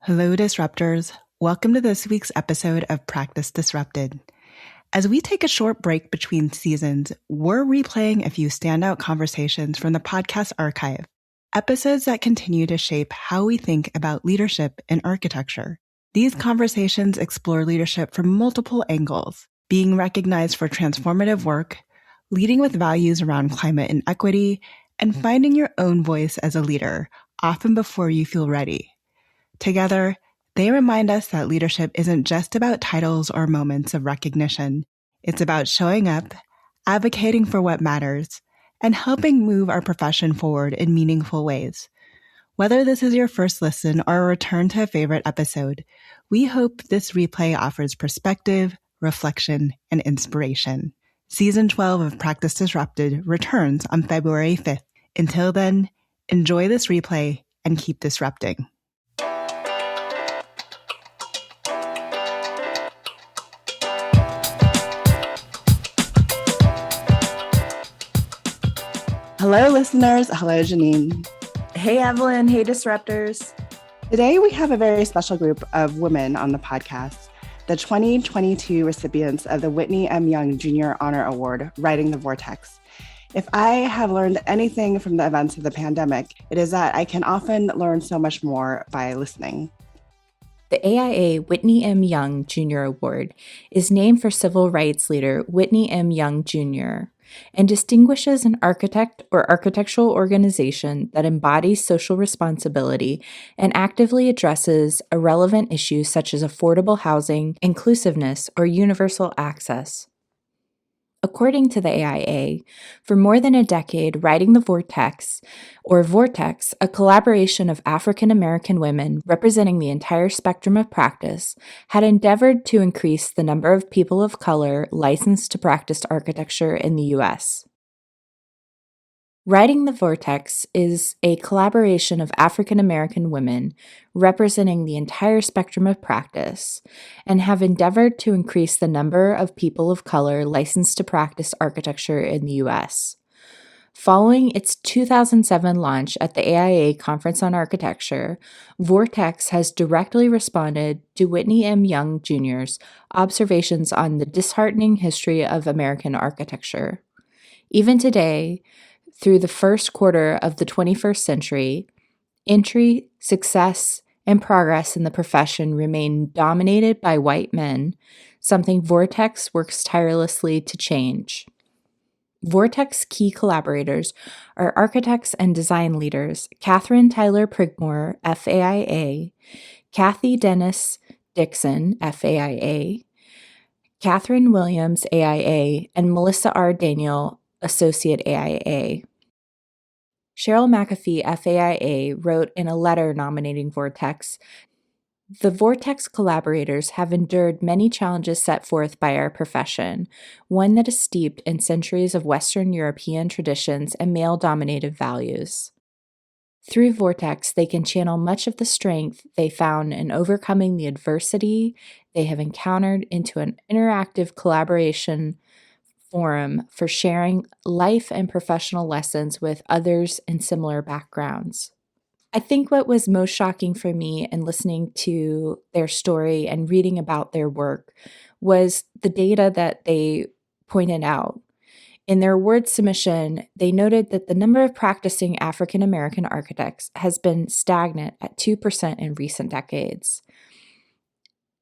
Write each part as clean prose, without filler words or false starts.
Hello, Disruptors. Welcome to this week's episode of Practice Disrupted. As we take a short break between seasons, we're replaying a few standout conversations from the podcast archive, episodes that continue to shape how we think about leadership in architecture. These conversations explore leadership from multiple angles, being recognized for transformative work, leading with values around climate and equity, and finding your own voice as a leader, often before you feel ready. Together, they remind us that leadership isn't just about titles or moments of recognition. It's about showing up, advocating for what matters, and helping move our profession forward in meaningful ways. Whether this is your first listen or a return to a favorite episode, we hope this replay offers perspective, reflection, and inspiration. Season 12 of Practice Disrupted returns on February 5th. Until then, enjoy this replay and keep disrupting. Hello, listeners. Hello, Janine. Hey, Evelyn. Hey, Disruptors. Today, we have a very special group of women on the podcast, the 2022 recipients of the Whitney M. Young Jr. Honor Award, Writing the Vortex. If I have learned anything from the events of the pandemic, it is that I can often learn so much more by listening. The AIA Whitney M. Young Jr. Award is named for civil rights leader Whitney M. Young Jr. and distinguishes an architect or architectural organization that embodies social responsibility and actively addresses relevant issues such as affordable housing, inclusiveness, or universal access. According to the AIA, for more than a decade, Writing the Vortex, or VORTEX, a collaboration of African American women representing the entire spectrum of practice, had endeavored to increase the number of people of color licensed to practice architecture in the U.S. Writing the Vortex is a collaboration of African American women representing the entire spectrum of practice and have endeavored to increase the number of people of color licensed to practice architecture in the U.S. Following its 2007 launch at the AIA Conference on Architecture, VORTEX has directly responded to Whitney M. Young Jr.'s observations on the disheartening history of American architecture. Even today, through the first quarter of the 21st century, entry, success, and progress in the profession remain dominated by white men, something VORTEX works tirelessly to change. VORTEX key collaborators are architects and design leaders Kathryn Prigmore, FAIA, Kathy Dennis Dixon, FAIA, Katherine Williams, AIA, and Melissa R. Daniel, Associate AIA. Cheryl McAfee, FAIA, wrote in a letter nominating VORTEX, "The VORTEX collaborators have endured many challenges set forth by our profession, one that is steeped in centuries of Western European traditions and male-dominated values. Through VORTEX, they can channel much of the strength they found in overcoming the adversity they have encountered into an interactive collaboration forum for sharing life and professional lessons with others in similar backgrounds." I think what was most shocking for me in listening to their story and reading about their work was the data that they pointed out. In their award submission, they noted that the number of practicing African American architects has been stagnant at 2% in recent decades.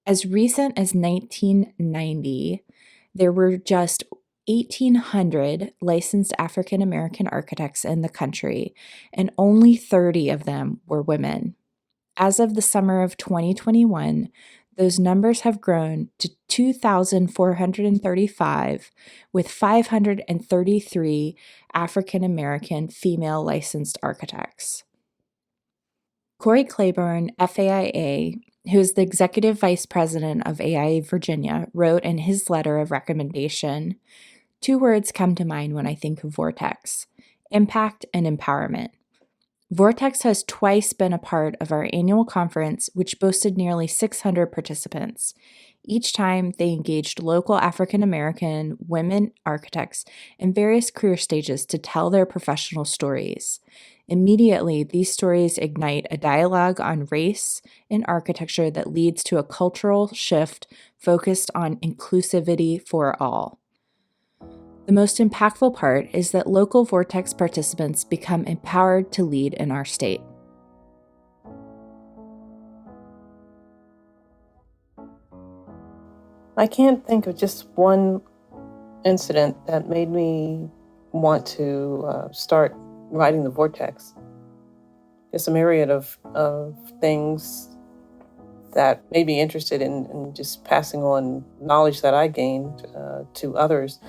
As recent as 1990, there were just 1,800 licensed African American architects in the country, and only 30 of them were women. As of the summer of 2021, those numbers have grown to 2,435, with 533 African American female licensed architects. Corey Claiborne, FAIA, who is the executive vice president of AIA Virginia, wrote in his letter of recommendation, "Two words come to mind when I think of VORTEX: impact and empowerment. VORTEX has twice been a part of our annual conference, which boasted nearly 600 participants. Each time, they engaged local African American women architects in various career stages to tell their professional stories. Immediately, these stories ignite a dialogue on race in architecture that leads to a cultural shift focused on inclusivity for all. The most impactful part is that local VORTEX participants become empowered to lead in our state. I can't think of just one incident that made me want to start writing the VORTEX. It's a myriad of things that made me interested in just passing on knowledge that I gained to others.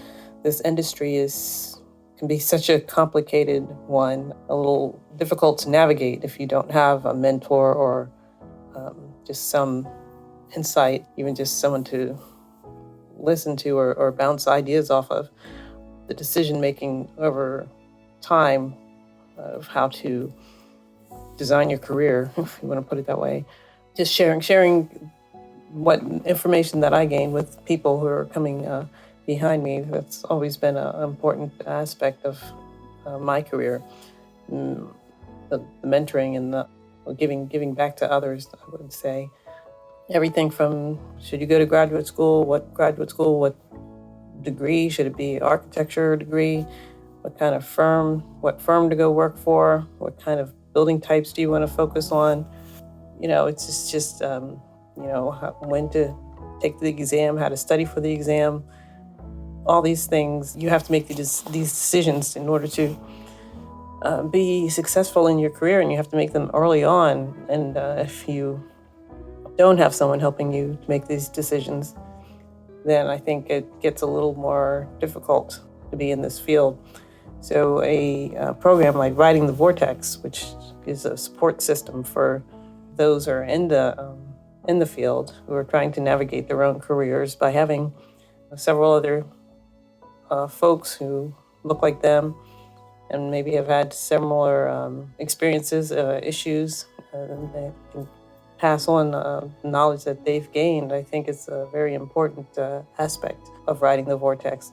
This industry can be such a complicated one, a little difficult to navigate if you don't have a mentor or just some insight, even just someone to listen to or bounce ideas off of. The decision-making over time of how to design your career, if you want to put it that way. Just sharing what information that I gained with people who are coming behind me. That's always been an important aspect of my career. The mentoring and the giving back to others, I would say. Everything from, should you go to graduate school, what degree, should it be architecture degree, what firm to go work for, what kind of building types do you want to focus on. It's just when to take the exam, how to study for the exam, all these things. You have to make these decisions in order to be successful in your career, and you have to make them early on. And if you don't have someone helping you to make these decisions, then I think it gets a little more difficult to be in this field. So a program like Writing the VORTEX, which is a support system for those who are in the field who are trying to navigate their own careers by having several other folks who look like them and maybe have had similar experiences, issues, and they can pass on knowledge that they've gained. I think it's a very important aspect of Writing the VORTEX.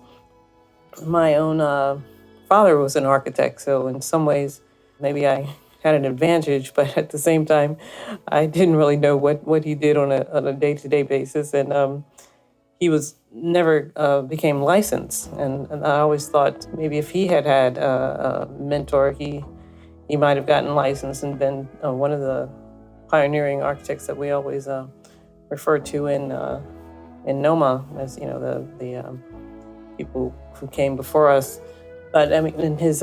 My own father was an architect, so in some ways, maybe I had an advantage, but at the same time, I didn't really know what he did on a day-to-day basis, and he was never became licensed. And I always thought maybe if he had a mentor, he might have gotten licensed and been one of the pioneering architects that we always refer to in NOMA as the people who came before us. But I mean, in his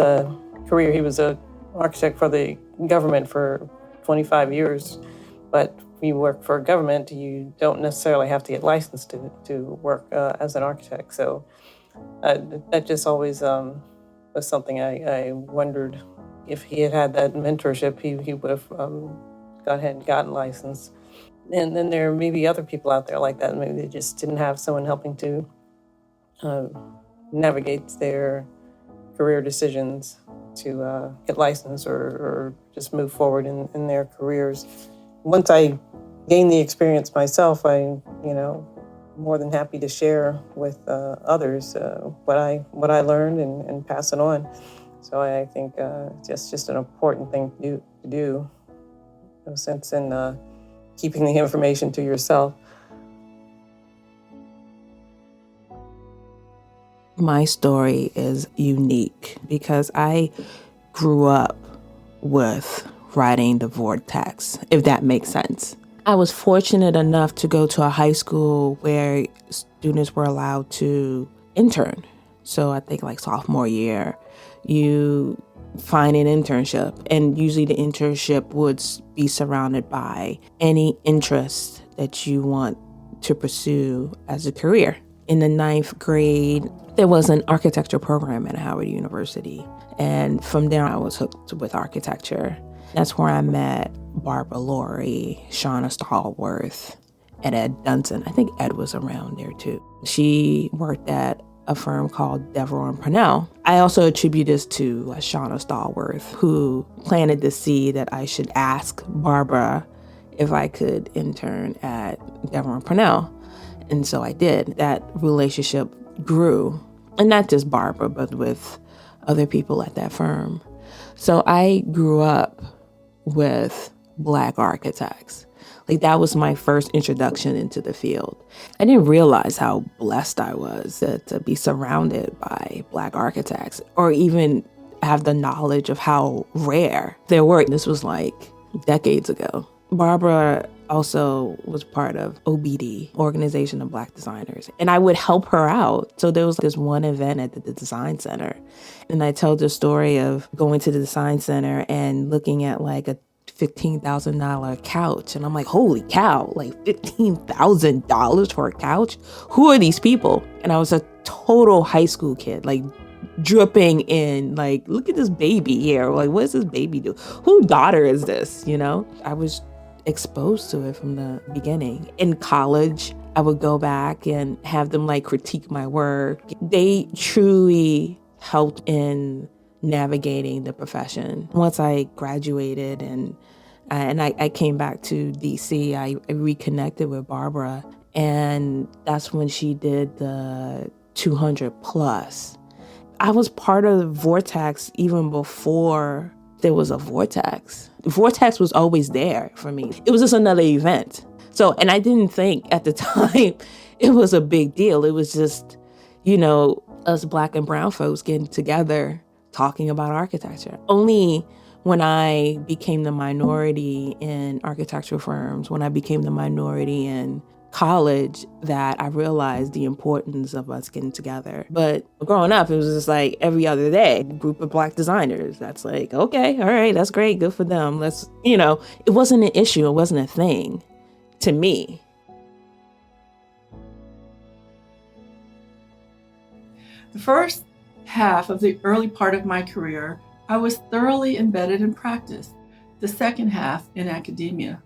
career, he was an architect for the government for 25 years. But when you work for a government, you don't necessarily have to get licensed to work as an architect. So that just always was something I wondered. If he had that mentorship, he would have gone ahead and gotten licensed. And then there may be other people out there like that. Maybe they just didn't have someone helping to navigate their career decisions to get licensed or just move forward in their careers. Once I gained the experience myself, I more than happy to share with others what I learned and pass it on. So I think just an important thing to do. No sense in keeping the information to yourself. My story is unique because I grew up with writing the VORTEX, if that makes sense. I was fortunate enough to go to a high school where students were allowed to intern. So I think like sophomore year, you find an internship, and usually the internship would be surrounded by any interest that you want to pursue as a career. In the 9th grade, there was an architecture program at Howard University, and from there I was hooked with architecture. That's where I met Barbara Laurie, Shauna Stallworth, and Ed Dunson. I think Ed was around there too. She worked at a firm called Devereux and Purnell. I also attribute this to Shauna Stallworth, who planted the seed that I should ask Barbara if I could intern at Devereux and Purnell. And so I did. That relationship grew, and not just Barbara, but with other people at that firm. So I grew up with Black architects. Like, that was my first introduction into the field. I didn't realize how blessed I was to be surrounded by Black architects, or even have the knowledge of how rare there were. This was like decades ago. Barbara also was part of OBD, Organization of Black Designers, and I would help her out. So there was this one event at the design center, and I told the story of going to the design center and looking at like a $15,000 couch. And I'm like, holy cow, like $15,000 for a couch? Who are these people? And I was a total high school kid, like dripping in, like, look at this baby here. Like, what does this baby do? Whose daughter is this? You know, I was exposed to it from the beginning. In college, I would go back and have them like critique my work. They truly helped in navigating the profession. Once I graduated and I came back to DC, I reconnected with Barbara, and that's when she did the 200 plus. I was part of VORTEX even before there was a VORTEX. VORTEX was always there for me. It was just another event. So, and I didn't think at the time it was a big deal. It was just, you know, us Black and brown folks getting together talking about architecture. Only when I became the minority in architectural firms, when I became the minority in college, that I realized the importance of us getting together. But growing up, it was just like every other day, a group of Black designers. That's like, okay, all right, that's great, good for them. Let's, you know, it wasn't an issue, it wasn't a thing to me. The first half of the early part of my career, I was thoroughly embedded in practice, the second half in academia.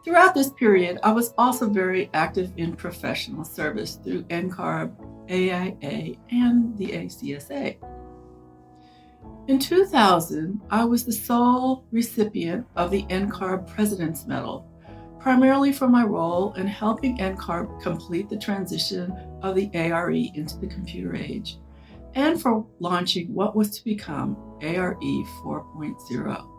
Throughout this period, I was also very active in professional service through NCARB, AIA, and the ACSA. In 2000, I was the sole recipient of the NCARB President's Medal, primarily for my role in helping NCARB complete the transition of the ARE into the computer age, and for launching what was to become ARE 4.0.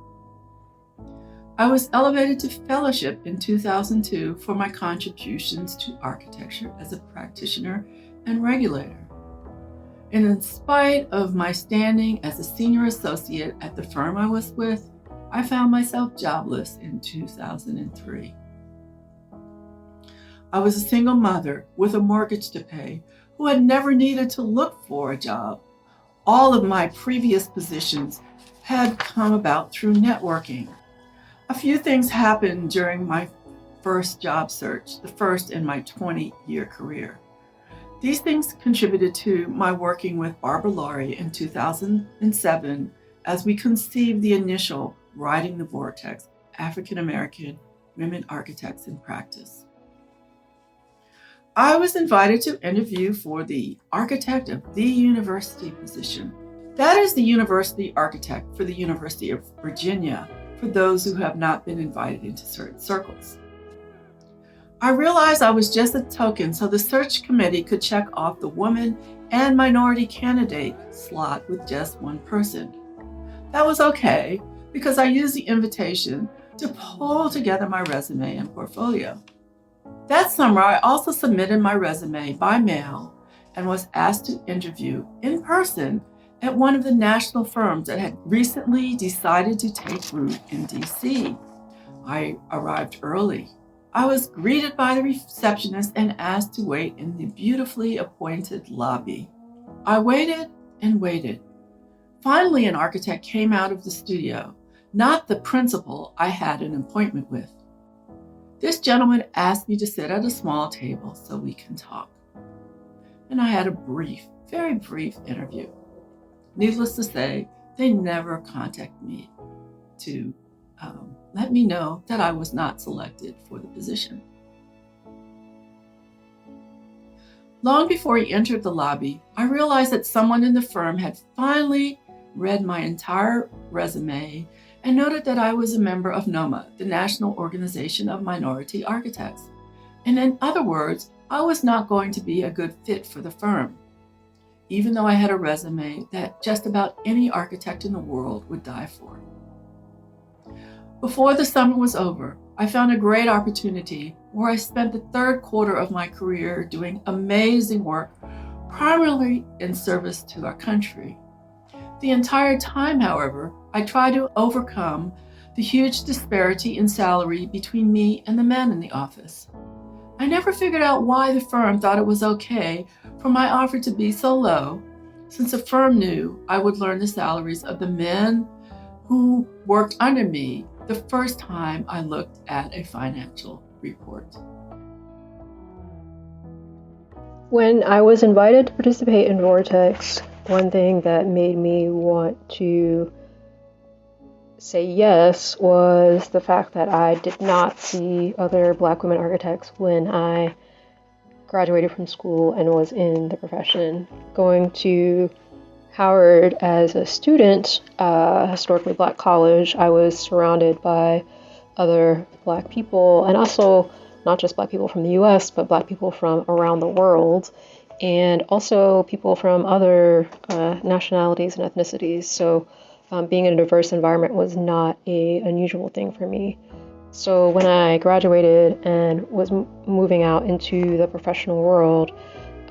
I was elevated to fellowship in 2002 for my contributions to architecture as a practitioner and regulator. And in spite of my standing as a senior associate at the firm I was with, I found myself jobless in 2003. I was a single mother with a mortgage to pay who had never needed to look for a job. All of my previous positions had come about through networking. A few things happened during my first job search, the first in my 20-year career. These things contributed to my working with Barbara Laurie in 2007 as we conceived the initial Writing the VORTEX, African American Women Architects in Practice. I was invited to interview for the Architect of the University position. That is the University Architect for the University of Virginia, for those who have not been invited into certain circles. I realized I was just a token so the search committee could check off the woman and minority candidate slot with just one person. That was okay, because I used the invitation to pull together my resume and portfolio. That summer, I also submitted my resume by mail and was asked to interview in person at one of the national firms that had recently decided to take root in DC. I arrived early. I was greeted by the receptionist and asked to wait in the beautifully appointed lobby. I waited and waited. Finally, an architect came out of the studio, not the principal I had an appointment with. This gentleman asked me to sit at a small table so we can talk. And I had a brief, very brief interview. Needless to say, they never contacted me to let me know that I was not selected for the position. Long before he entered the lobby, I realized that someone in the firm had finally read my entire resume and noted that I was a member of NOMAC, the National Organization of Minority Architects. And in other words, I was not going to be a good fit for the firm. even though I had a resume that just about any architect in the world would die for. Before the summer was over, I found a great opportunity where I spent the third quarter of my career doing amazing work, primarily in service to our country. The entire time, however, I tried to overcome the huge disparity in salary between me and the men in the office. I never figured out why the firm thought it was okay for my offer to be so low, since the firm knew I would learn the salaries of the men who worked under me the first time I looked at a financial report. When I was invited to participate in VORTEX, one thing that made me want to say yes was the fact that I did not see other Black women architects when I graduated from school and was in the profession. Going to Howard as a student, historically Black college, I was surrounded by other Black people, and also not just Black people from the US, but Black people from around the world, and also people from other nationalities and ethnicities. So being in a diverse environment was not an unusual thing for me. So when I graduated and was moving out into the professional world,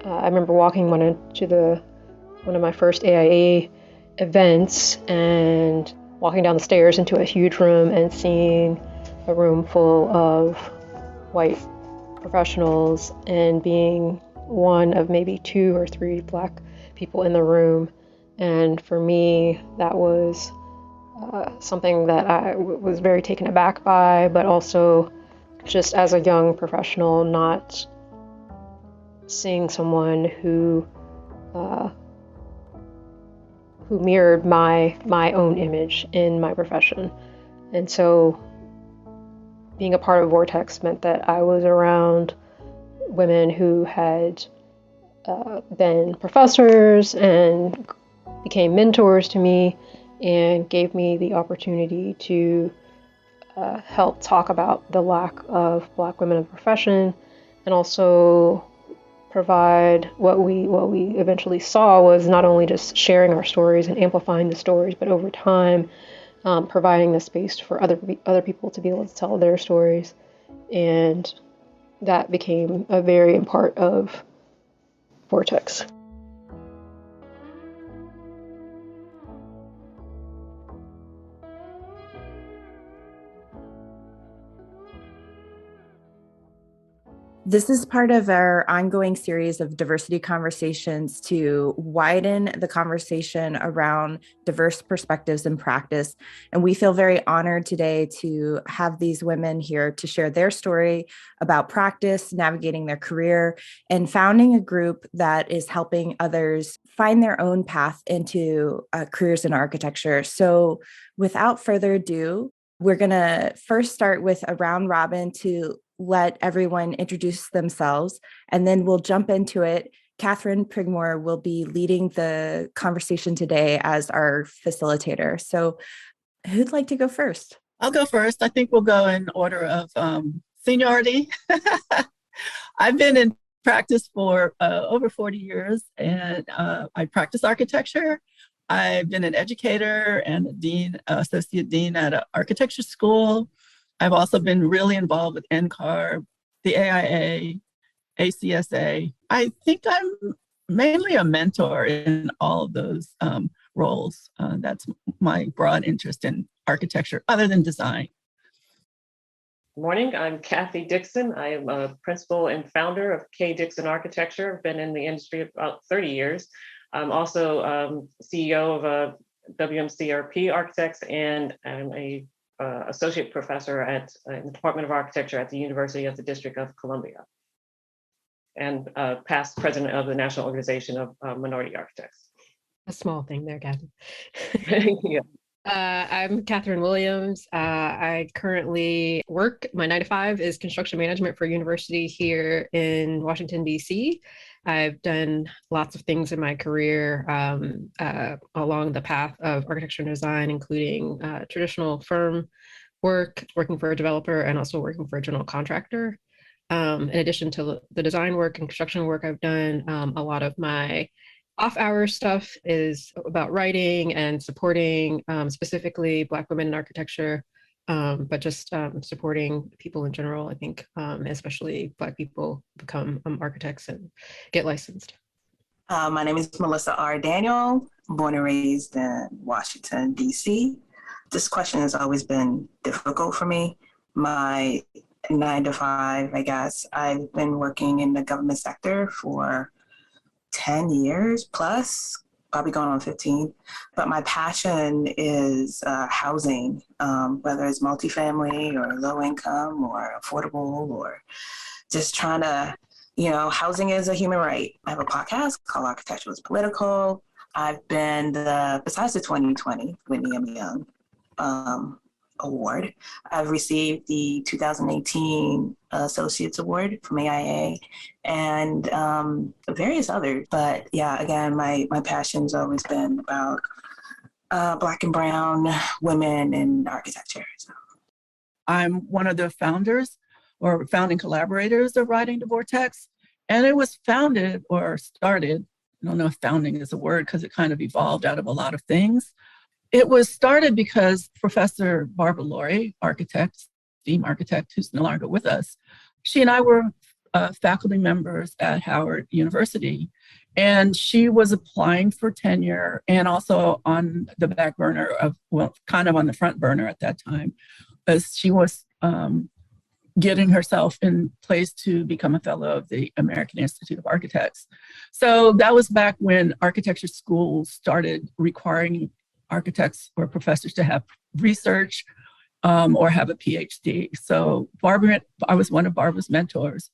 I remember walking one of my first AIA events and walking down the stairs into a huge room and seeing a room full of white professionals and being one of maybe 2 or 3 Black people in the room. And for me, that was something that I was very taken aback by, but also just as a young professional, not seeing someone who mirrored my own image in my profession. And so being a part of VORTEX meant that I was around women who had been professors and became mentors to me and gave me the opportunity to help talk about the lack of Black women in the profession, and also provide what we eventually saw was not only just sharing our stories and amplifying the stories, but over time providing the space for other people to be able to tell their stories. And that became a very important part of VORTEX. This is part of our ongoing series of diversity conversations to widen the conversation around diverse perspectives in practice. And we feel very honored today to have these women here to share their story about practice, navigating their career, and founding a group that is helping others find their own path into careers in architecture. So without further ado, we're going to first start with a round robin to let everyone introduce themselves, and then we'll jump into it. Kathryn Prigmore will be leading the conversation today as our facilitator. So who'd like to go first? I'll go first. I think we'll go in order of seniority. I've been in practice for over 40 years, and I practice architecture. I've been an educator and a dean, associate dean at an architecture school. I've also been really involved with NCARB, the AIA, ACSA. I think I'm mainly a mentor in all of those roles. That's my broad interest in architecture, other than design. Good morning, I'm Kathy Dixon. I am a principal and founder of Dixon Architecture. I've been in the industry about 30 years. I'm also CEO of WMCRP Architects, and I'm a associate professor at the Department of Architecture at the University of the District of Columbia, and past president of the National Organization of Minority Architects. A small thing there, Kathy. Yeah. I'm Katherine Williams. I currently work, my 9 to 5 is construction management for a university here in Washington, D.C. I've done lots of things in my career along the path of architecture and design, including traditional firm work, working for a developer, and also working for a general contractor. In addition to the design work and construction work I've done, a lot of my Off-hour stuff is about writing and supporting specifically Black women in architecture, but just supporting people in general, I think, especially Black people become architects and get licensed. My name is Melissa R. Daniel, born and raised in Washington, D.C. This question has always been difficult for me. My 9 to 5, I guess, I've been working in the government sector for 10 years plus, probably going on 15. But my passion is housing, whether it's multifamily or low income or affordable or just trying to, housing is a human right. I have a podcast called Architecture is Political. I've been besides the 2020 Whitney M Award, I've received the 2018 Associates Award from AIA and various others. But yeah, again, my passion's always been about Black and brown women in architecture. So. I'm one of the founders or founding collaborators of Writing the Vortex. And it was founded or started, I don't know if founding is a word because it kind of evolved out of a lot of things. It was started because Professor Barbara Laurie, architect, STEAM architect, who's no longer with us, she and I were faculty members at Howard University. And she was applying for tenure and also on the back burner kind of on the front burner at that time, as she was getting herself in place to become a fellow of the American Institute of Architects. So that was back when architecture schools started requiring architects or professors to have research or have a PhD. So I was one of Barbara's mentors.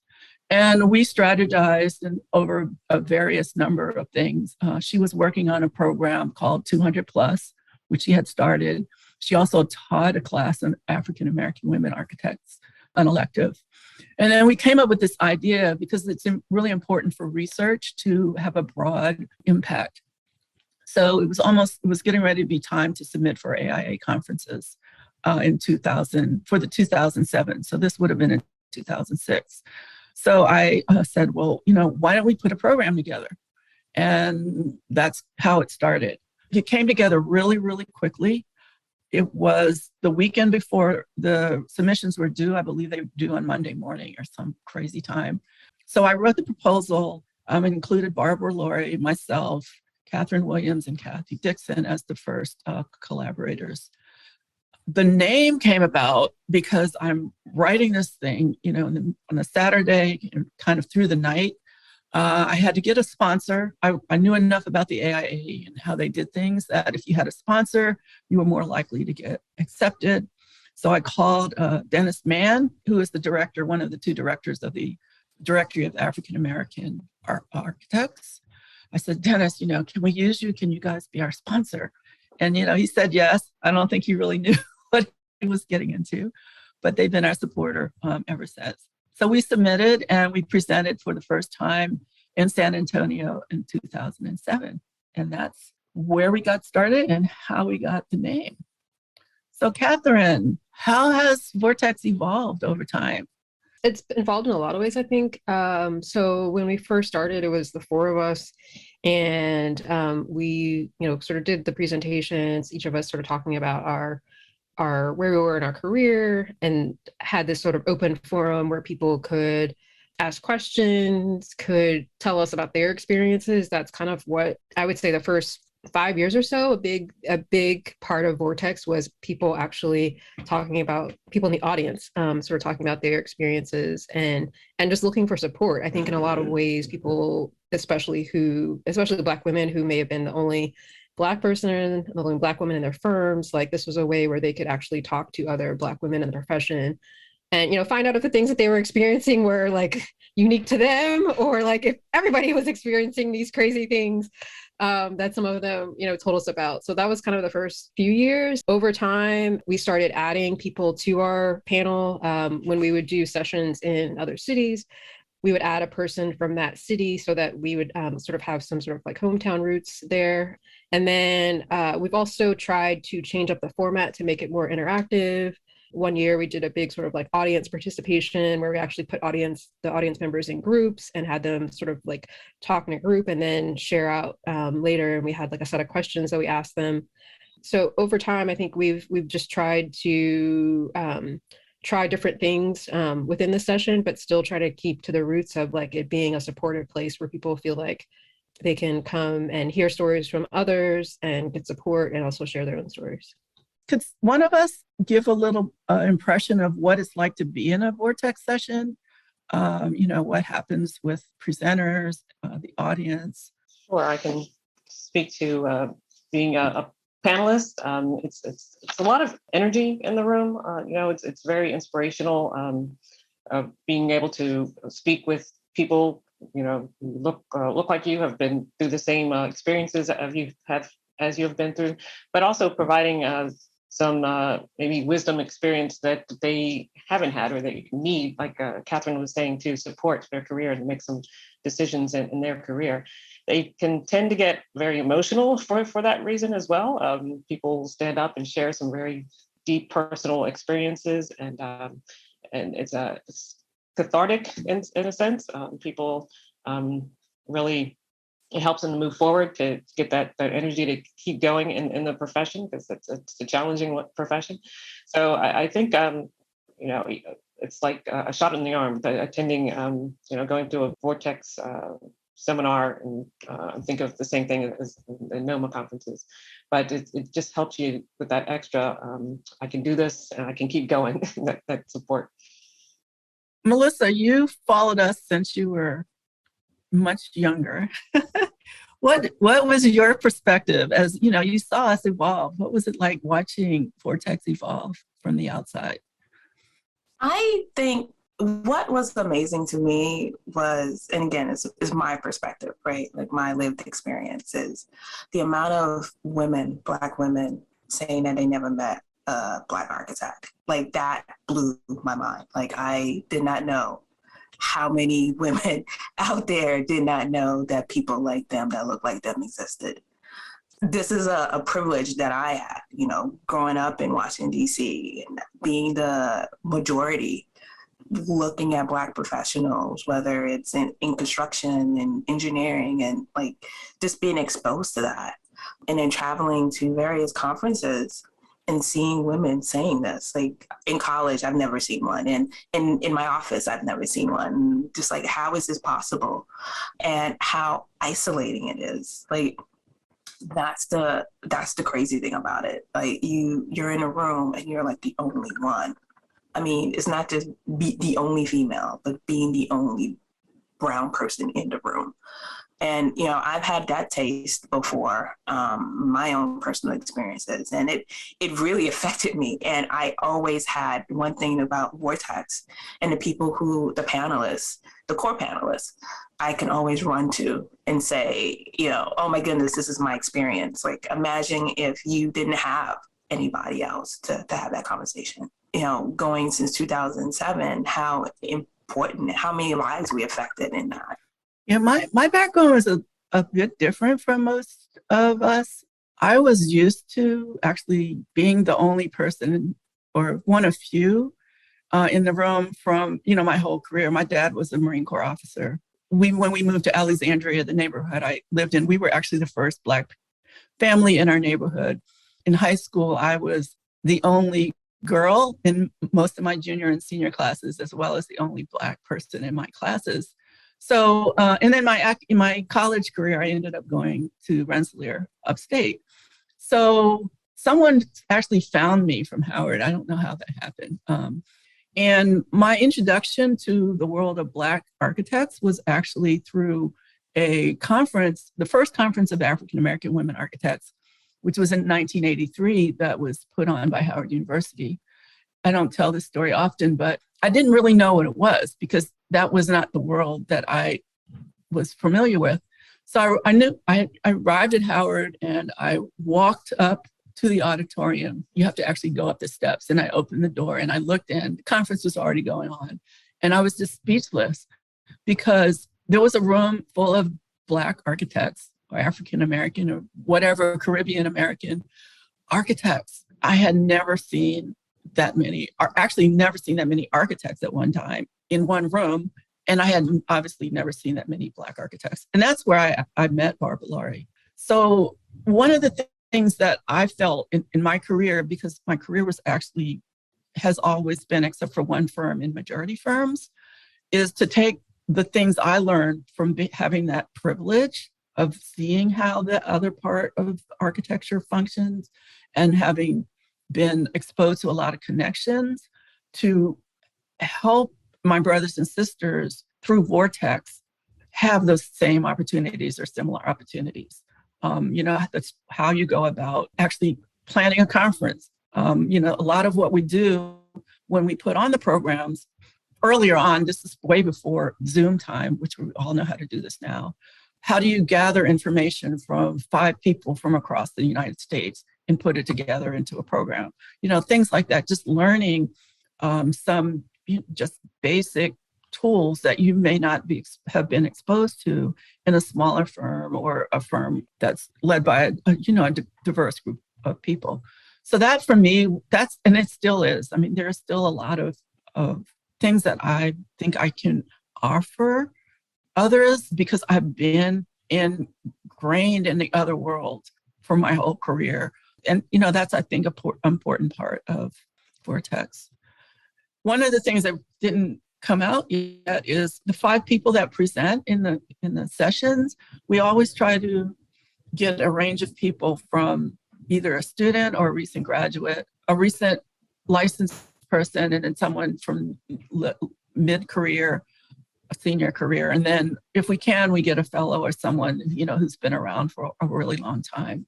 And we strategized over a various number of things. She was working on a program called 200+, which she had started. She also taught a class on African-American women architects, an elective. And then we came up with this idea because it's really important for research to have a broad impact. So it was getting ready to be time to submit for AIA conferences in 2000, for the 2007. So this would have been in 2006. So I said, well, why don't we put a program together? And that's how it started. It came together really, really quickly. It was the weekend before the submissions were due. I believe they were due on Monday morning or some crazy time. So I wrote the proposal, included Barbara Laurie, myself, Katherine Williams, and Kathy Dixon as the first collaborators. The name came about because I'm writing this thing, on a Saturday, kind of through the night. I had to get a sponsor. I knew enough about the AIA and how they did things that if you had a sponsor, you were more likely to get accepted. So I called Dennis Mann, who is the director, one of the two directors of the Directory of African American Architects. I said, Dennis, can we use you? Can you guys be our sponsor? And, he said yes. I don't think he really knew what he was getting into, but they've been our supporter ever since. So we submitted and we presented for the first time in San Antonio in 2007. And that's where we got started and how we got the name. So Katherine, how has Vortex evolved over time? It's involved in a lot of ways, I think. So when we first started, it was the four of us, and we, sort of did the presentations, each of us sort of talking about our where we were in our career, and had this sort of open forum where people could ask questions, could tell us about their experiences. That's kind of what I would say the first 5 years or so, a big part of Vortex was people actually talking about, people in the audience sort of talking about their experiences and just looking for support. I think in a lot of ways, people, especially Black women who may have been the only Black person, the only Black woman in their firms, like this was a way where they could actually talk to other Black women in the profession and, find out if the things that they were experiencing were like unique to them, or like if everybody was experiencing these crazy things that some of them, told us about. So that was kind of the first few years. Over time, we started adding people to our panel. When we would do sessions in other cities, we would add a person from that city so that we would sort of have some sort of like hometown roots there. And then we've also tried to change up the format to make it more interactive. One year we did a big sort of like audience participation where we actually put the audience members in groups and had them sort of like talk in a group and then share out later. And we had like a set of questions that we asked them. So over time, I think we've just tried to try different things within the session, but still try to keep to the roots of like it being a supportive place where people feel like they can come and hear stories from others and get support and also share their own stories. Could one of us give a little impression of what it's like to be in a VORTEX session? What happens with presenters, the audience? Sure, I can speak to being a panelist. It's a lot of energy in the room. It's very inspirational. Being able to speak with people, look like you have been through the same experiences as you have been through, but also providing some maybe wisdom experience that they haven't had or they need, like Kathryn was saying, to support their career and make some decisions in their career. They can tend to get very emotional for that reason as well. People stand up and share some very deep personal experiences, and it's cathartic in a sense. People really, it helps them to move forward, to get that energy to keep going in the profession, because it's a challenging profession. So I think it's like a shot in the arm, attending going to a VORTEX seminar, and think of the same thing as the NOMAC conferences, but it just helps you with that extra, I can do this and I can keep going, that support. Melissa, you followed us since you were much younger. What was your perspective as you saw us evolve? What was it like watching VORTEX evolve from the outside? I think what was amazing to me was, and again, is my perspective, right? Like my lived experiences, the amount of women, Black women, saying that they never met a Black architect. Like that blew my mind. Like I did not know how many women out there did not know that people like them, that look like them, existed. This is a privilege that I had, growing up in Washington, D.C., and being the majority, looking at Black professionals, whether it's in construction and engineering, and like just being exposed to that. And then traveling to various conferences and seeing women saying this. Like in college, I've never seen one. And in my office, I've never seen one. Just like, how is this possible? And how isolating it is. Like, that's the crazy thing about it. Like you're in a room and you're like the only one. I mean, it's not just be the only female, but being the only brown person in the room. And, I've had that taste before, my own personal experiences, and it really affected me. And I always had one thing about VORTEX and the panelists, the core panelists, I can always run to and say, oh my goodness, this is my experience. Like, imagine if you didn't have anybody else to have that conversation. Going since 2007, how important, how many lives we affected in that. Yeah, my background was a bit different from most of us. I was used to actually being the only person, or one of few, in the room from, my whole career. My dad was a Marine Corps officer. When we moved to Alexandria, the neighborhood I lived in, we were actually the first Black family in our neighborhood. In high school, I was the only girl in most of my junior and senior classes, as well as the only Black person in my classes. So, and then in my college career, I ended up going to Rensselaer, upstate. So someone actually found me from Howard. I don't know how that happened. And my introduction to the world of Black architects was actually through a conference, the first conference of African-American women architects, which was in 1983, that was put on by Howard University. I don't tell this story often, but I didn't really know what it was because that was not the world that I was familiar with. So I arrived at Howard and I walked up to the auditorium. You have to actually go up the steps, and I opened the door and I looked in. The conference was already going on, and I was just speechless because there was a room full of Black architects or African-American or whatever, Caribbean American architects. I had never seen that many, or actually never seen that many architects at one time in one room. And I had obviously never seen that many Black architects. And that's where I met Barbara Laurie. So one of the things that I felt in my career, because my career has always been, except for one firm in majority firms, is to take the things I learned from having that privilege of seeing how the other part of architecture functions and having been exposed to a lot of connections to help my brothers and sisters through Vortex have those same opportunities or similar opportunities. That's how you go about actually planning a conference. A lot of what we do when we put on the programs earlier on, this is way before Zoom time, which we all know how to do this now. How do you gather information from 5 people from across the United States and put it together into a program? Things like that, just learning some just basic tools that you may not have been exposed to in a smaller firm or a firm that's led by a diverse group of people. So that for me, and it still is. I mean, there's still a lot of things that I think I can offer others because I've been ingrained in the other world for my whole career. And, that's, I think, an important part of Vortex. One of the things that didn't come out yet is the 5 people that present in the sessions. We always try to get a range of people from either a student or a recent graduate, a recent licensed person, and then someone from mid-career, a senior career. And then if we can, we get a fellow or someone, who's been around for a really long time.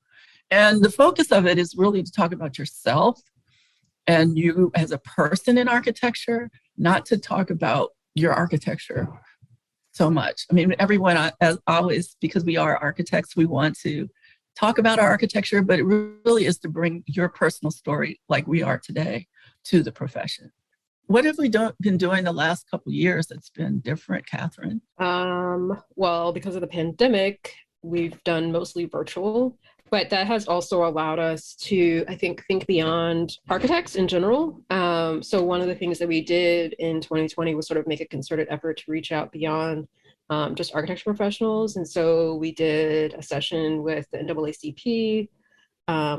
And the focus of it is really to talk about yourself and you as a person in architecture, not to talk about your architecture so much. I mean, everyone, as always, because we are architects, we want to talk about our architecture, but it really is to bring your personal story like we are today to the profession. What have we been doing the last couple of years that's been different, Kathryn? Well, because of the pandemic, we've done mostly virtual, but that has also allowed us to, I think beyond architects in general. So one of the things that we did in 2020 was sort of make a concerted effort to reach out beyond just architecture professionals. And so we did a session with the NAACP.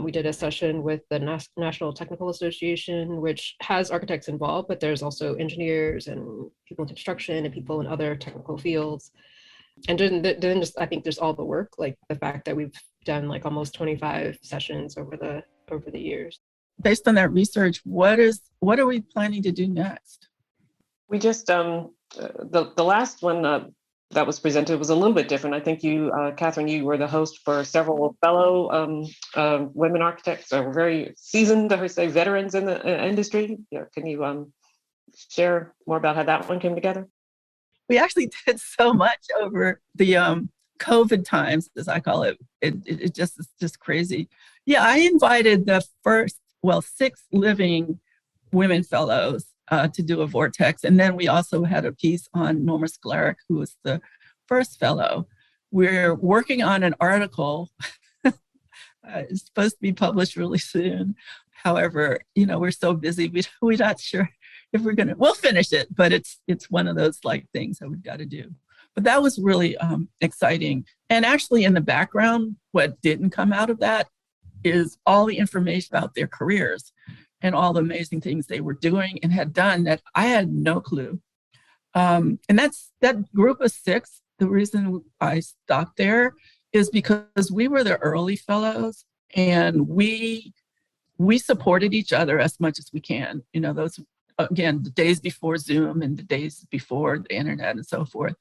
We did a session with the National Technical Association, which has architects involved, but there's also engineers and people in construction and people in other technical fields. And then just, I think there's all the work, like the fact that we've done like almost 25 sessions over the years. Based on that research, what are we planning to do next? We just, the last one that was presented was a little bit different. I think you, Kathryn, you were the host for several fellow women architects who were very seasoned, I would say, veterans in the industry. Yeah, can you share more about how that one came together? We actually did so much over the COVID times, as I call it. It just is just crazy. Yeah, I invited the first, 6 living women fellows to do a Vortex. And then we also had a piece on Norma Sklaric, who was the first fellow. We're working on an article. It's supposed to be published really soon. However, we're so busy, we're not sure if we'll finish it, but it's one of those like things that we've got to do. But that was really exciting. And actually in the background, what didn't come out of that is all the information about their careers and all the amazing things they were doing and had done that I had no clue. And that group of 6, the reason I stopped there is because we were the early fellows and we supported each other as much as we can. Those, again, the days before Zoom and the days before the internet and so forth.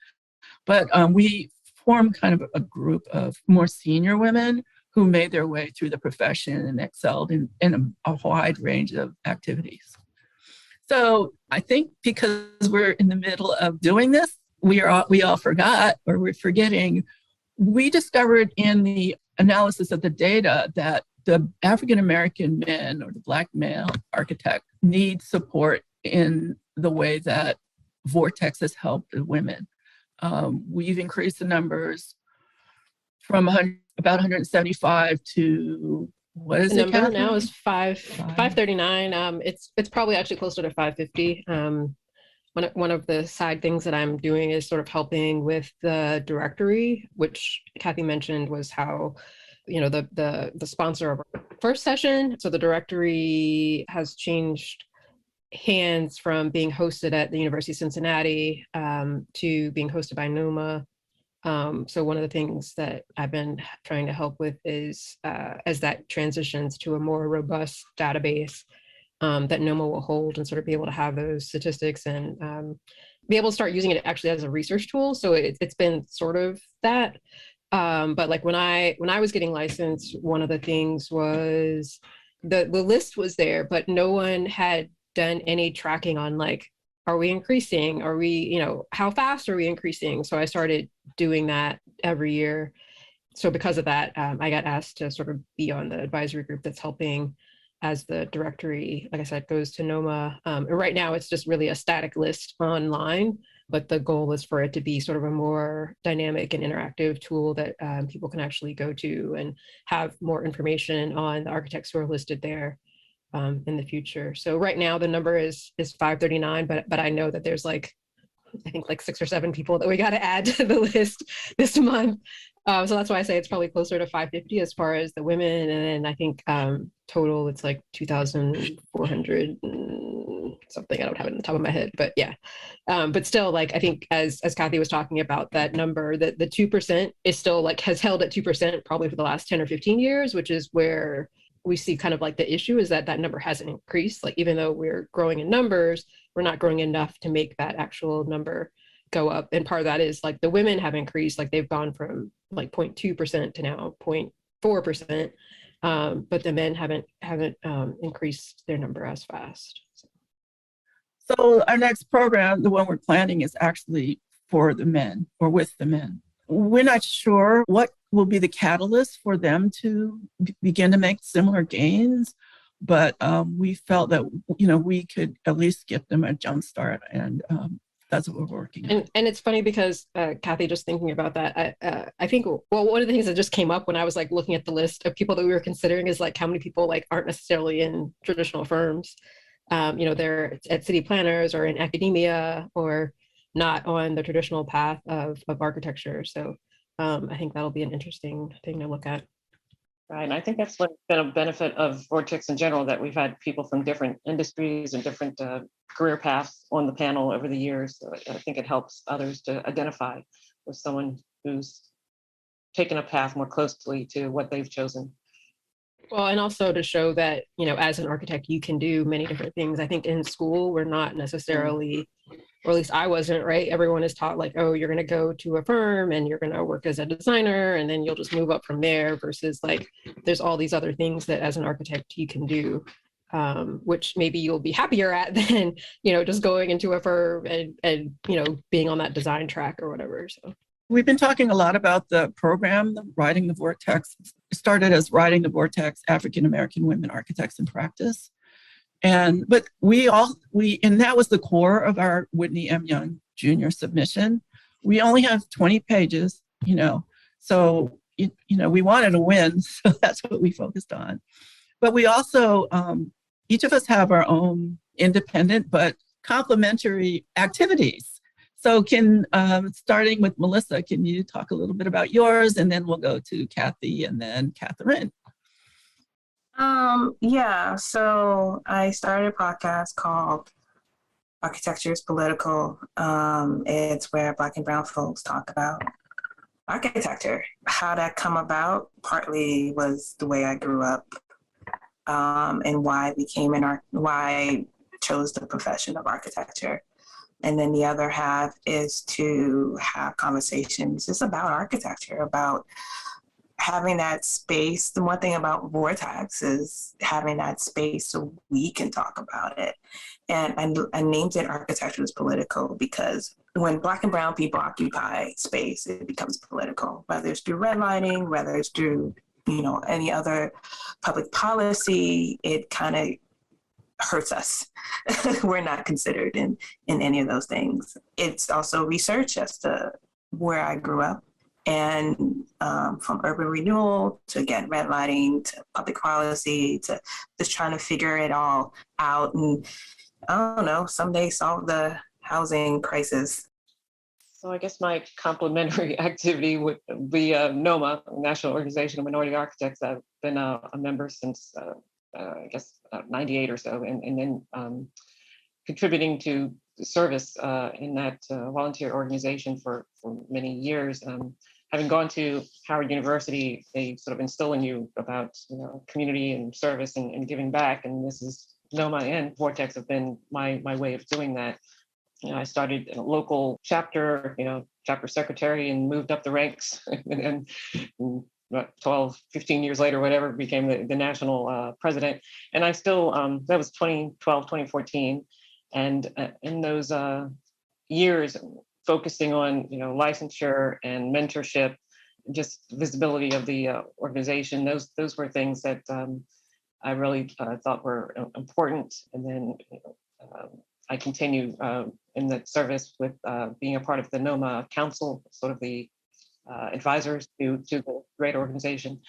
But we formed kind of a group of more senior women who made their way through the profession and excelled in a wide range of activities. So I think because we're in the middle of doing this, we all forgot, or we're forgetting, we discovered in the analysis of the data that the African-American men or the Black male architect need support in the way that Vortex has helped the women. We've increased the numbers from about 175 to What is the it, number Kathryn? now is 539. It's probably actually closer to 550. One of the side things that I'm doing is sort of helping with the directory, which Kathy mentioned was how, the sponsor of our first session. So the directory has changed hands from being hosted at the University of Cincinnati to being hosted by NOMA. So one of the things that I've been trying to help with is as that transitions to a more robust database that NOMA will hold and sort of be able to have those statistics and be able to start using it actually as a research tool. So it's been sort of that. But like when I was getting licensed, one of the things was the list was there, but no one had done any tracking on like, are we increasing? Are we, how fast are we increasing? So I started doing that every year. So because of that, I got asked to sort of be on the advisory group that's helping as the directory, like I said, goes to NOMA. And right now it's just really a static list online, but the goal is for it to be sort of a more dynamic and interactive tool that people can actually go to and have more information on the architects who are listed there in the future. So right now the number is 539, but I know that there's I think 6 or 7 people that we got to add to the list this month. So that's why I say it's probably closer to 550 as far as the women. And then I think total it's like 2,400 something. I don't have it on the top of my head, but yeah. But still, I think as Kathy was talking about that number, that the 2% is still has held at 2% probably for the last 10 or 15 years, which is where we see kind of the issue is that number hasn't increased. Even though we're growing in numbers, we're not growing enough to make that actual number go up. And part of that is the women have increased, they've gone from 0.2% to now 0.4%. But the men haven't increased their number as fast. So our next program, the one we're planning, is actually for the men or with the men. We're not sure what will be the catalyst for them to begin to make similar gains, but we felt that we could at least give them a jump start, and that's what we're working on. And it's funny because Kathy, just thinking about that, I think one of the things that just came up when I was looking at the list of people that we were considering is how many people aren't necessarily in traditional firms. They're at city planners or in academia or not on the traditional path of architecture. So I think that'll be an interesting thing to look at. Right, and I think that's what's been a benefit of VORTEX in general, that we've had people from different industries and different career paths on the panel over the years. So I think it helps others to identify with someone who's taken a path more closely to what they've chosen. Well, and also to show that, as an architect, you can do many different things. I think in school, we're not necessarily, or at least I wasn't, right? Everyone is taught oh, you're going to go to a firm and you're going to work as a designer and then you'll just move up from there versus there's all these other things that as an architect you can do, which maybe you'll be happier at than, just going into a firm and being on that design track or whatever. So. We've been talking a lot about the program, Writing the VORTEX. It started as Writing the VORTEX, African American Women Architects in Practice. But and that was the core of our Whitney M. Young Jr. submission. We only have 20 pages, so, we wanted to win, so that's what we focused on. But we also, each of us have our own independent but complementary activities. So starting with Melissa, can you talk a little bit about yours? And then we'll go to Kathy and then Katherine. Yeah, so I started a podcast called Architecture is Political. It's where Black and Brown folks talk about architecture. How that come about partly was the way I grew up, and why I chose the profession of architecture. And then the other half is to have conversations just about architecture, about having that space. The one thing about VORTEX is having that space so we can talk about it. And I named it Architecture is Political because when Black and Brown people occupy space, it becomes political, whether it's through redlining, whether it's through, any other public policy, it kind of hurts us. We're not considered in any of those things. It's also research as to where I grew up. And from urban renewal to, again, redlining to public policy to just trying to figure it all out and, I don't know, someday solve the housing crisis. So I guess my complementary activity would be NOMA, National Organization of Minority Architects. I've been a member since, I guess, 98 or so, and then contributing to service in that volunteer organization for many years. Having gone to Howard University, they sort of instill in you about community and service and giving back. And this is NOMA and VORTEX have been my way of doing that. I started in a local chapter, chapter secretary, and moved up the ranks. and 12, 15 years later, whatever, became the national president. And I still, that was 2012, 2014. And in those years, focusing on, licensure and mentorship, just visibility of the organization, those were things that I really thought were important. And then I continue in the service with being a part of the NOMA Council, sort of the advisors to the great organization.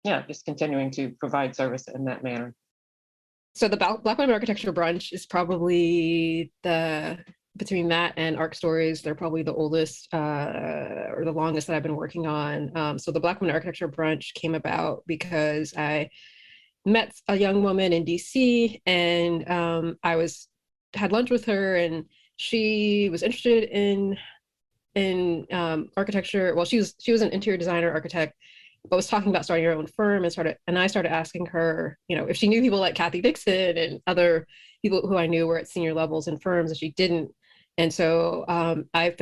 Yeah, just continuing to provide service in that manner. So the Black Women Architecture Brunch is probably between that and ARC Stories, they're probably the oldest or the longest that I've been working on. So the Black Women Architecture Brunch came about because I met a young woman in DC, and I had lunch with her, and she was interested in architecture. Well, she was an interior designer architect, but was talking about starting her own firm, and I started asking her, if she knew people like Kathy Dixon and other people who I knew were at senior levels in firms, and she didn't. And so I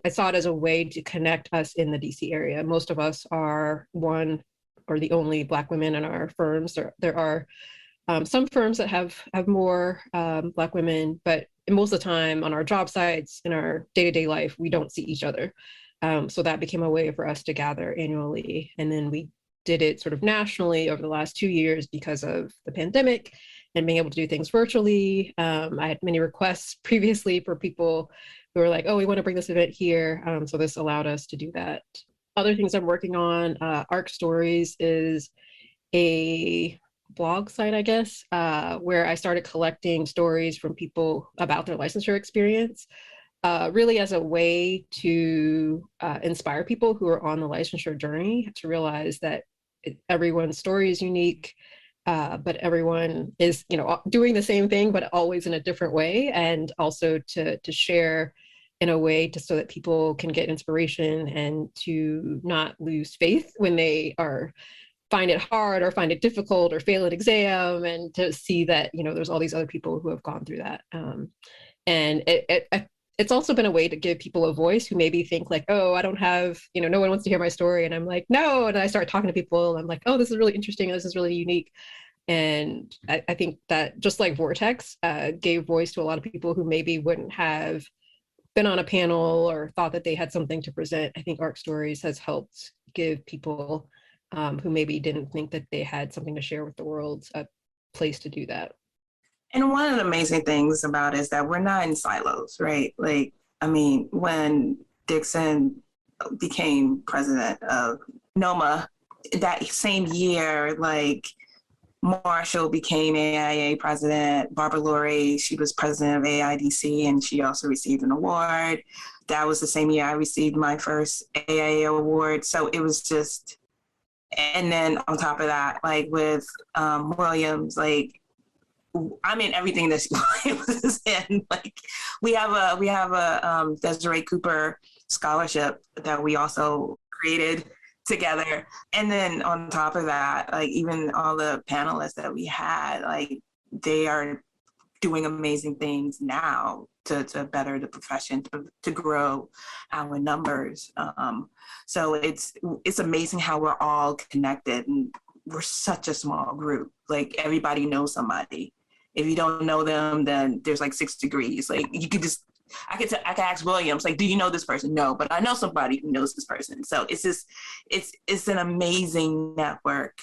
saw it as a way to connect us in the DC area. Most of us are one or the only Black women in our firms. There are some firms that have more Black women, but most of the time on our job sites, in our day-to-day life, we don't see each other. So that became a way for us to gather annually. And then we did it sort of nationally over the last 2 years because of the pandemic and being able to do things virtually. I had many requests previously for people who were like, oh, we want to bring this event here. So this allowed us to do that. Other things I'm working on, ARC Stories is a blog site, I guess, where I started collecting stories from people about their licensure experience, really as a way to inspire people who are on the licensure journey to realize that everyone's story is unique, but everyone is, doing the same thing, but always in a different way, and also to share in a way so that people can get inspiration and to not lose faith when they find it hard or find it difficult or fail an exam, and to see that, there's all these other people who have gone through that. And it's also been a way to give people a voice who maybe think like, oh, I don't have, no one wants to hear my story. And I'm like, no. And I start talking to people, and I'm like, oh, this is really interesting. This is really unique. And I think that just like VORTEX gave voice to a lot of people who maybe wouldn't have been on a panel or thought that they had something to present. I think ARC Stories has helped give people who maybe didn't think that they had something to share with the world a place to do that. And one of the amazing things about it is that we're not in silos, right? Like, when Dixon became president of NOMA, that same year, like, Marshall became AIA president, Barbara Laurie, she was president of AIDC, and she also received an award. That was the same year I received my first AIA award. So it was just, and then on top of that, like with Williams, like, I'm in everything that she was in. Like, we have a Desiree Cooper scholarship that we also created together. And then on top of that, like, even all the panelists that we had, like, they are doing amazing things now to better the profession, to grow our numbers. So it's amazing how we're all connected, and we're such a small group. Like, everybody knows somebody. If you don't know them, then there's like 6 degrees. Like, you could just, I could ask Williams, like, do you know this person? No, but I know somebody who knows this person. So it's just, it's an amazing network,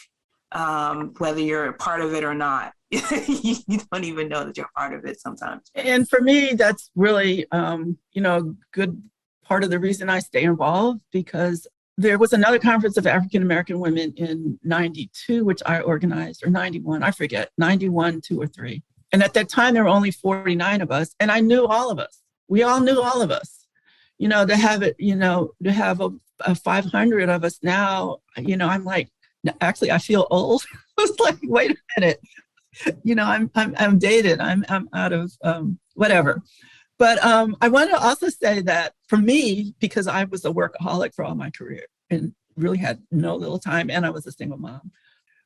whether you're a part of it or not. You don't even know that you're part of it sometimes. And for me, that's really, a good part of the reason I stay involved, because there was another conference of African American women in 92, which I organized, or 91, I forget, 91, 2 or 3. And at that time, there were only 49 of us, and I knew all of us. We all knew all of us. To have it, to have a 500 of us now, I'm like, actually, I feel old. I was like, wait a minute, I'm dated. I'm out of whatever. But I want to also say that for me, because I was a workaholic for all my career and really had no little time, and I was a single mom,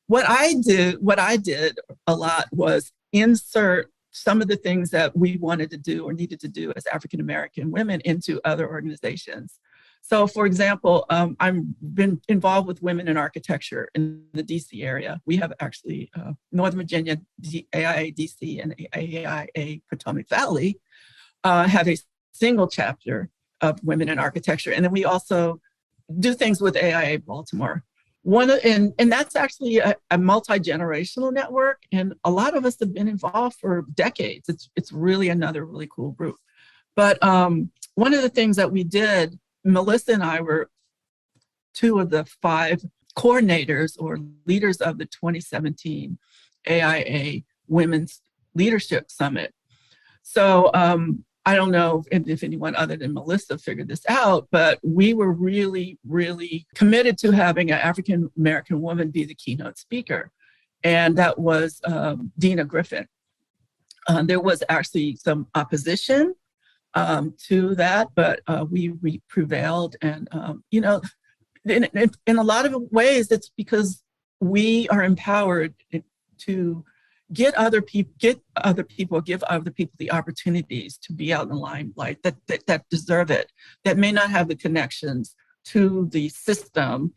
what I did a lot was insert some of the things that we wanted to do or needed to do as African-American women into other organizations. So for example, I've been involved with women in architecture in the DC area. We have actually Northern Virginia, AIA DC and AIA Potomac Valley have a single chapter of women in architecture. And then we also do things with AIA Baltimore. And that's actually a multi-generational network. And a lot of us have been involved for decades. It's really another really cool group. But one of the things that we did, Melissa and I were 2 of the 5 coordinators or leaders of the 2017 AIA Women's Leadership Summit. So I don't know if anyone other than Melissa figured this out, but we were really, really committed to having an African-American woman be the keynote speaker. And that was Dina Griffin. There was actually some opposition to that, but we prevailed. And, in a lot of ways, it's because we are empowered to give other people the opportunities to be out in the limelight that deserve it, that may not have the connections to the system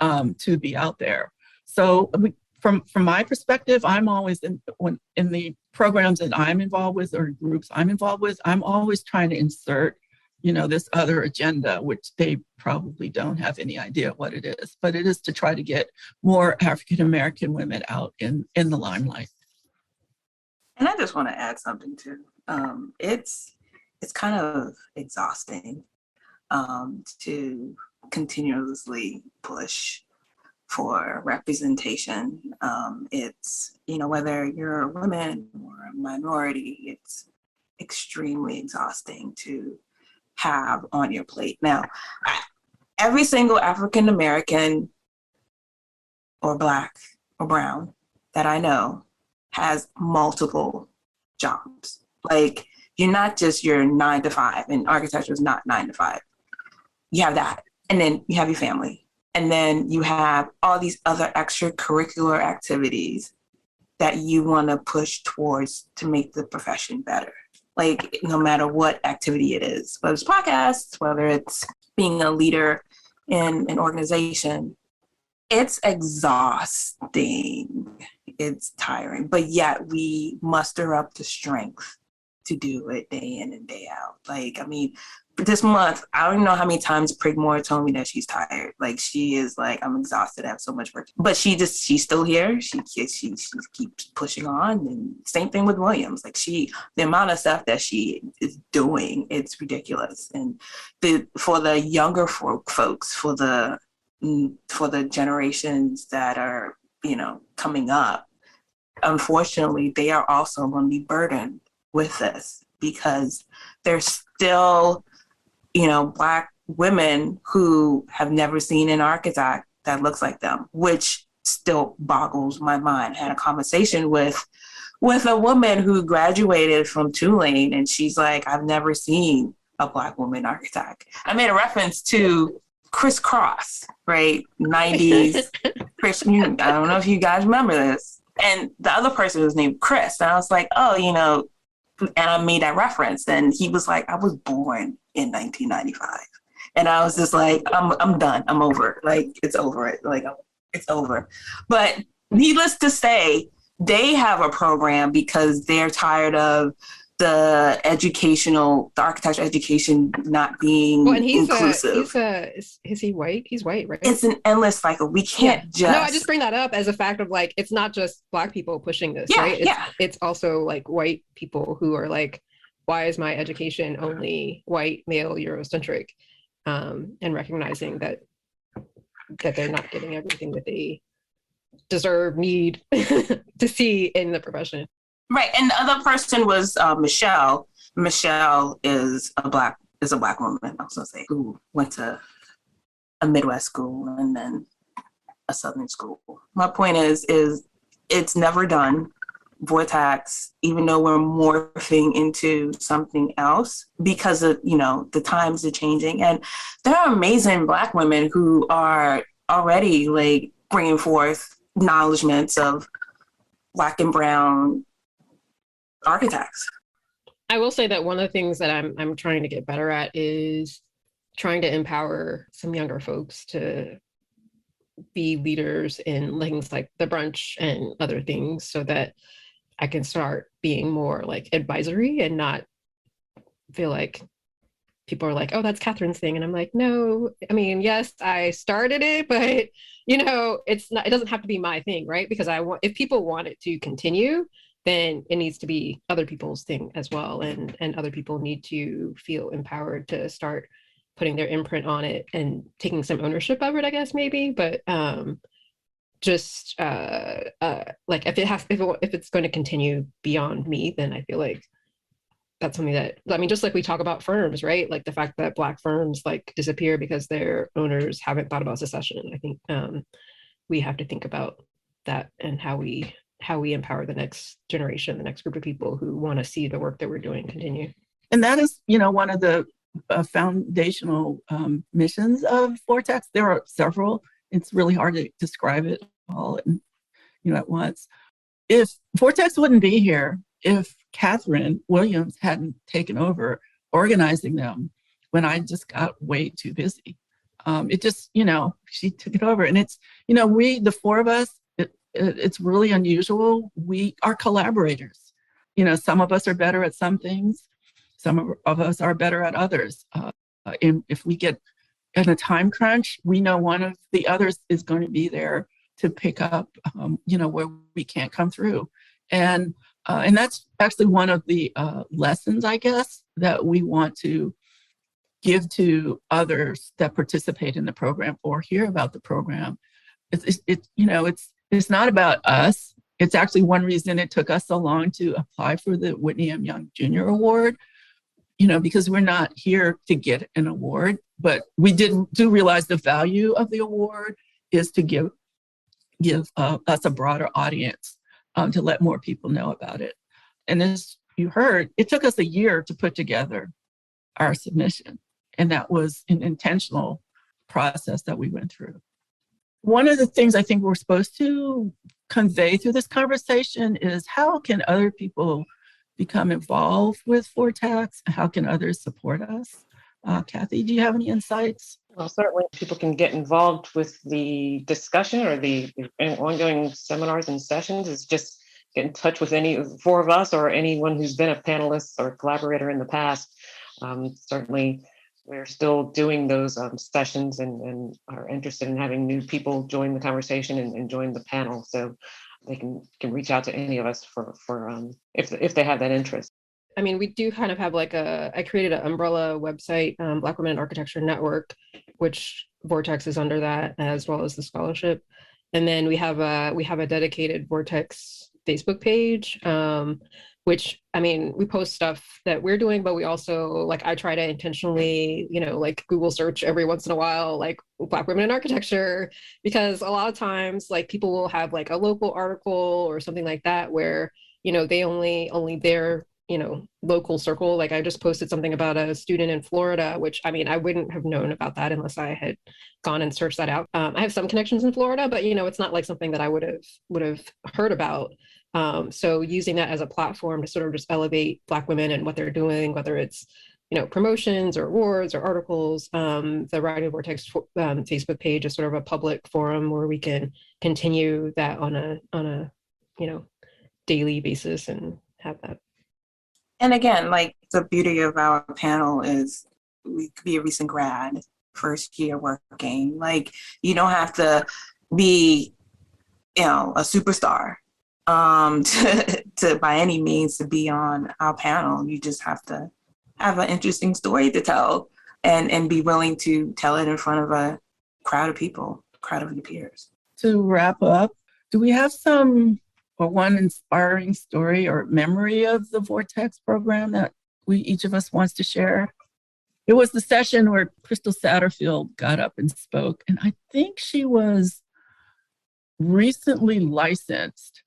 to be out there. So from my perspective, I'm always in the programs that I'm involved with or groups I'm involved with, I'm always trying to insert, this other agenda, which they probably don't have any idea what it is, but it is to try to get more African-American women out in the limelight. And I just want to add something too. It's kind of exhausting to continuously push for representation. It's, whether you're a woman or a minority, it's extremely exhausting to have on your plate. Now, every single African American or Black or brown that I know has multiple jobs. Like, you're not just your 9 to 5, and architecture is not 9 to 5. You have that, and then you have your family, and then you have all these other extracurricular activities that you want to push towards to make the profession better. Like, no matter what activity it is, whether it's podcasts, whether it's being a leader in an organization, it's exhausting. It's tiring, but yet we muster up the strength to do it day in and day out. Like, this month, I don't even know how many times Prigmore told me that she's tired. Like, she is like, I'm exhausted. I have so much work. But she's still here. She keeps pushing on. And same thing with Williams. Like, the amount of stuff that she is doing, it's ridiculous. And for the younger folks, for the generations that are, coming up, unfortunately, they are also going to be burdened with this because there's still, Black women who have never seen an architect that looks like them, which still boggles my mind. I had a conversation with a woman who graduated from Tulane, and she's like, I've never seen a Black woman architect. I made a reference to Chris Cross, right? 90s Chris. I don't know if you guys remember this. And the other person was named Chris. And I was like, oh, and I made that reference. And he was like, I was born in 1995. And I was just like, I'm done. I'm over it. Like, it's over. It's over. But needless to say, they have a program because they're tired of the architecture education not being inclusive. Is he white? He's white, right? It's an endless cycle. We can't just... No, I just bring that up as a fact of like, it's not just Black people pushing this, right? It's also like white people who are like, why is my education only white, male, Eurocentric? And recognizing that that they're not getting everything that they deserve, need to see in the profession. Right. And the other person was Michelle. Michelle is a black woman, I was gonna say, who went to a Midwest school and then a Southern school. My point is it's never done. VORTEX, even though we're morphing into something else because of, the times are changing. And there are amazing Black women who are already like bringing forth acknowledgements of Black and brown architects. I will say that one of the things that I'm trying to get better at is trying to empower some younger folks to be leaders in things like the brunch and other things, so that I can start being more like advisory and not feel like people are like, oh, that's Katherine's thing. And I'm like, no, I mean, yes, I started it, but it doesn't have to be my thing, right? Because if people want it to continue, then it needs to be other people's thing as well. And other people need to feel empowered to start putting their imprint on it and taking some ownership of it, I guess, maybe. But like if it's going to continue beyond me, then I feel like that's something that, I mean, just like we talk about firms, right? Like the fact that Black firms like disappear because their owners haven't thought about secession. I think we have to think about that and how we empower the next generation, the next group of people who want to see the work that we're doing continue. And that is, one of the foundational missions of VORTEX. There are several. It's really hard to describe it all, at once. If VORTEX wouldn't be here, if Katherine Williams hadn't taken over organizing them when I just got way too busy, it just, she took it over. And it's, the four of us, it's really unusual. We are collaborators. Some of us are better at some things. Some of us are better at others. And if we get in a time crunch, we know one of the others is going to be there to pick up, where we can't come through. And that's actually one of the lessons, I guess, that we want to give to others that participate in the program or hear about the program. It's not about us. It's actually one reason it took us so long to apply for the Whitney M. Young Jr. Award, because we're not here to get an award, but we do realize the value of the award is to give us a broader audience, to let more people know about it. And as you heard, it took us a year to put together our submission. And that was an intentional process that we went through. One of the things I think we're supposed to convey through this conversation is how can other people become involved with VORTEX? How can others support us? Kathy, do you have any insights? Well, certainly people can get involved with the discussion or the ongoing seminars and sessions. Is just get in touch with any four of us or anyone who's been a panelist or collaborator in the past. Certainly, we're still doing those sessions and are interested in having new people join the conversation and join the panel. So they can reach out to any of us for if they have that interest. I mean, we do kind of have I created an umbrella website, Black Women in Architecture Network, which VORTEX is under that, as well as the scholarship. And then we have a dedicated VORTEX Facebook page, which, I mean, we post stuff that we're doing, but we also, I try to intentionally, Google search every once in a while, Black women in architecture, because a lot of times, people will have a local article or something like that where, they only their, local circle. I just posted something about a student in Florida, which, I mean, I wouldn't have known about that unless I had gone and searched that out. I have some connections in Florida, but, it's not something that I would have heard about. So using that as a platform to sort of just elevate Black women and what they're doing, whether it's, promotions or awards or articles, the Writing VORTEX Facebook page is sort of a public forum where we can continue that on a daily basis and have that. And again, the beauty of our panel is we could be a recent grad, first year working. You don't have to be, a superstar to by any means to be on our panel. You just have to have an interesting story to tell and be willing to tell it in front of a crowd of people. crowd of your peers. To wrap up, do we have one inspiring story or memory of the VORTEX program that each of us wants to share? It was the session where Crystal Satterfield got up and spoke, and I think she was recently licensed,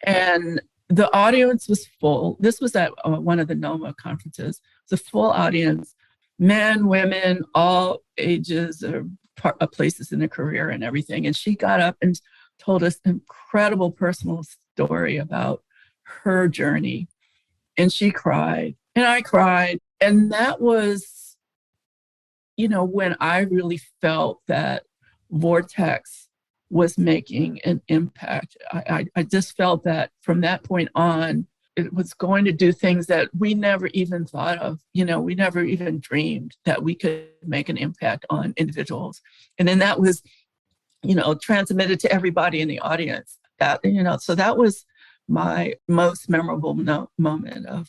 and the audience was full. This was at one of the NOMAC conferences. It was a full audience, men, women, all ages, places in their career and everything. And she got up and told us an incredible personal story about her journey. And she cried, and I cried. And that was, when I really felt that VORTEX was making an impact. I just felt that from that point on, it was going to do things that we never even thought of. We never even dreamed that we could make an impact on individuals. And then that was, transmitted to everybody in the audience. So that was my most memorable moment of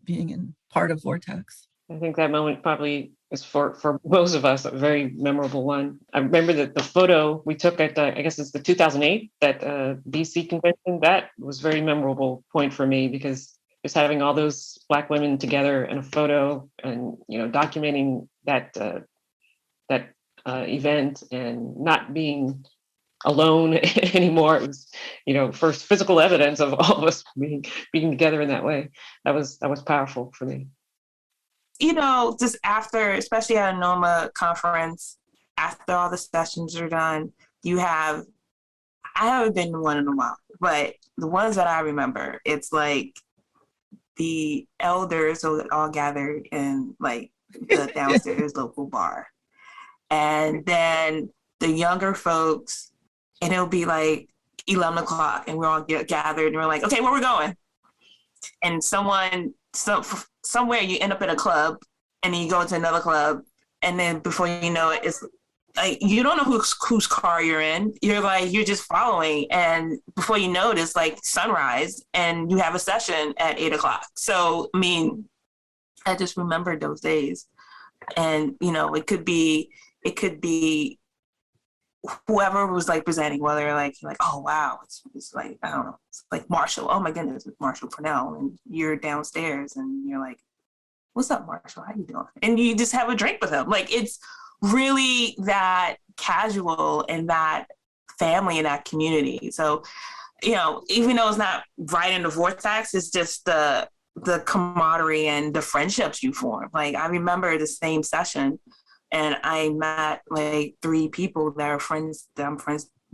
being part of VORTEX. I think that moment probably is for most of us a very memorable one. I remember that the photo we took at, I guess it's the 2008, that BC convention, that was a very memorable point for me, because just having all those Black women together in a photo and, documenting that event and not being alone anymore. It was, first physical evidence of all of us being together in that way. That was powerful for me. Just after, especially at a NOMA conference, after all the sessions are done, I haven't been to one in a while, but the ones that I remember, it's like the elders will all gather in like the downstairs local bar. And then the younger folks, and it'll be like 11 o'clock and we're all gathered and we're like, okay, where we're going? And somewhere you end up in a club and then you go to another club, and then before you know it, it's like you don't know whose car you're in. You're just following, and before you know it, it's like sunrise and you have a session at 8 o'clock. So I just remembered those days. And it could be whoever was like presenting, whether you're like, oh wow, it's like, I don't know, it's like Marshall. Oh my goodness, it's Marshall Purnell, and you're downstairs and you're like, what's up, Marshall? How you doing? And you just have a drink with him. Like, it's really that casual and that family and that community. So, even though it's not right in the VORTEX, it's just the camaraderie and the friendships you form. Like, I remember the same session, and I met like 3 people that I'm friends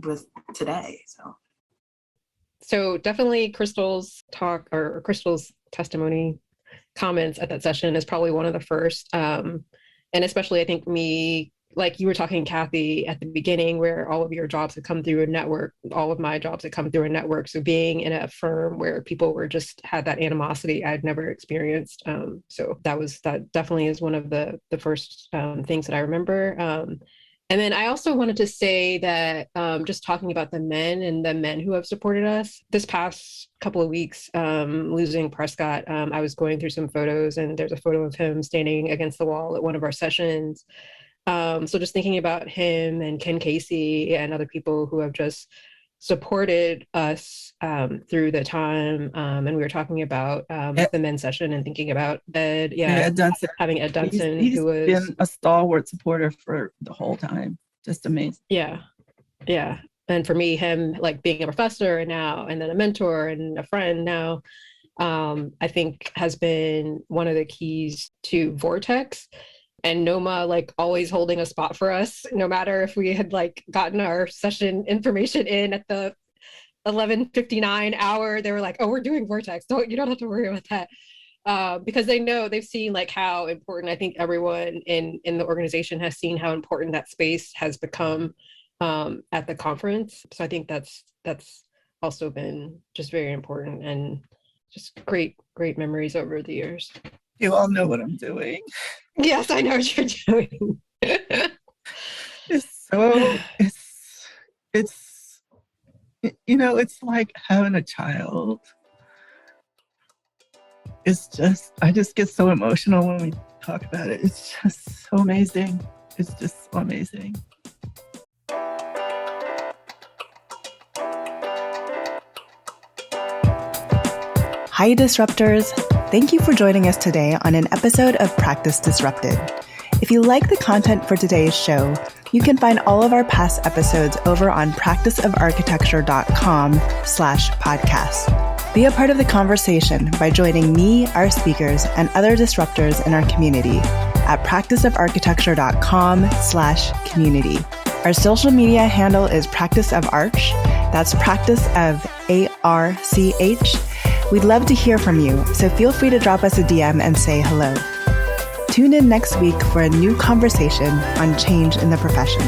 with today. So definitely Crystal's talk or Crystal's testimony comments at that session is probably one of the first. And especially I think like you were talking, Kathy, at the beginning, where all of your jobs had come through a network, all of my jobs had come through a network. So being in a firm where people had that animosity I'd never experienced. So that definitely is one of the first things that I remember. And then I also wanted to say that just talking about the men who have supported us this past couple of weeks, losing Prescott, I was going through some photos, and there's a photo of him standing against the wall at one of our sessions. So just thinking about him and Ken Casey and other people who have just supported us through the time. And we were talking about the men's session and thinking about Ed. Yeah, Ed Dunson. Having Ed Dunson, he's who was been a stalwart supporter for the whole time. Just amazing. Yeah. And for me, him like being a professor and then a mentor and a friend now, I think has been one of the keys to VORTEX. And NOMA like always holding a spot for us, no matter if we had like gotten our session information in at the 11:59 hour, they were like, oh, we're doing VORTEX. You don't have to worry about that. Because they've seen like how important, I think everyone in the organization has seen how important that space has become at the conference. So I think that's also been just very important and just great memories over the years. You all know what I'm doing. Yes, I know what you're doing. It's like having a child. I just get so emotional when we talk about it. It's just so amazing. It's just so amazing. Hi, Disruptors. Thank you for joining us today on an episode of Practice Disrupted. If you like the content for today's show, you can find all of our past episodes over on practiceofarchitecture.com/podcast. Be a part of the conversation by joining me, our speakers, and other disruptors in our community at practiceofarchitecture.com/community. Our social media handle is Practice of Arch. That's Practice of ARCH. We'd love to hear from you, so feel free to drop us a DM and say hello. Tune in next week for a new conversation on change in the profession.